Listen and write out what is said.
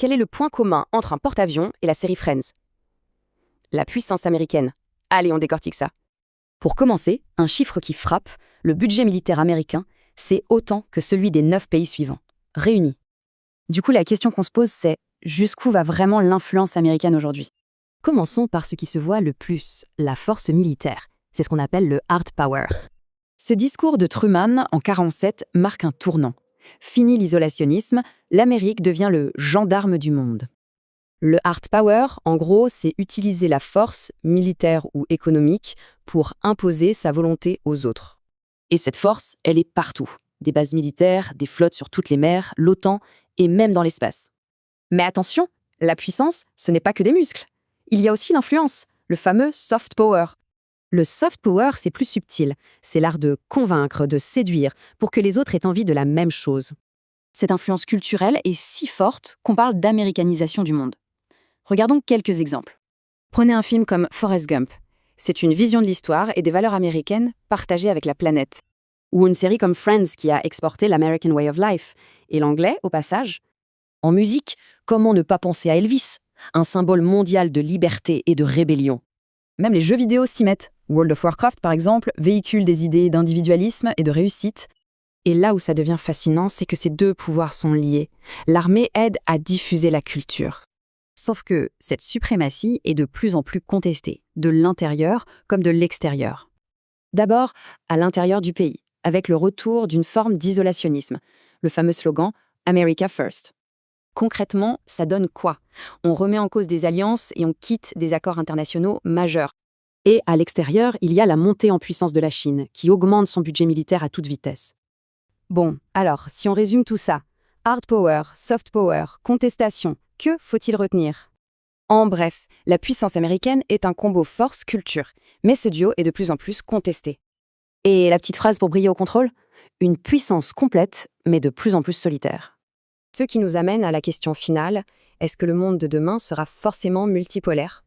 quel est le point commun entre un porte-avions et la série Friends? La puissance américaine. Allez, on décortique ça. Pour commencer, un chiffre qui frappe, le budget militaire américain, c'est autant que celui des 9 pays suivants, réunis. Du coup, la question qu'on se pose, c'est jusqu'où va vraiment l'influence américaine aujourd'hui? Commençons par ce qui se voit le plus, la force militaire. C'est ce qu'on appelle le hard power. Ce discours de Truman, en 1947, marque un tournant. Fini l'isolationnisme, l'Amérique devient le gendarme du monde. Le hard power, en gros, c'est utiliser la force, militaire ou économique, pour imposer sa volonté aux autres. Et cette force, elle est partout. Des bases militaires, des flottes sur toutes les mers, l'OTAN et même dans l'espace. Mais attention, la puissance, ce n'est pas que des muscles. Il y a aussi l'influence, le fameux soft power. Le soft power, c'est plus subtil. C'est l'art de convaincre, de séduire, pour que les autres aient envie de la même chose. Cette influence culturelle est si forte qu'on parle d'américanisation du monde. Regardons quelques exemples. Prenez un film comme Forrest Gump. C'est une vision de l'histoire et des valeurs américaines partagées avec la planète. Ou une série comme Friends qui a exporté l'American Way of Life. Et l'anglais, au passage. En musique, comment ne pas penser à Elvis, un symbole mondial de liberté et de rébellion. Même les jeux vidéo s'y mettent. World of Warcraft, par exemple, véhicule des idées d'individualisme et de réussite. Et là où ça devient fascinant, c'est que ces deux pouvoirs sont liés. L'armée aide à diffuser la culture. Sauf que cette suprématie est de plus en plus contestée, de l'intérieur comme de l'extérieur. D'abord, à l'intérieur du pays, avec le retour d'une forme d'isolationnisme, le fameux slogan « America First ». Concrètement, ça donne quoi? On remet en cause des alliances et on quitte des accords internationaux majeurs. Et à l'extérieur, il y a la montée en puissance de la Chine, qui augmente son budget militaire à toute vitesse. Bon, alors, si on résume tout ça, hard power, soft power, contestation, que faut-il retenir? En bref, la puissance américaine est un combo force-culture, mais ce duo est de plus en plus contesté. Et la petite phrase pour briller au contrôle? Une puissance complète, mais de plus en plus solitaire. Ce qui nous amène à la question finale, est-ce que le monde de demain sera forcément multipolaire?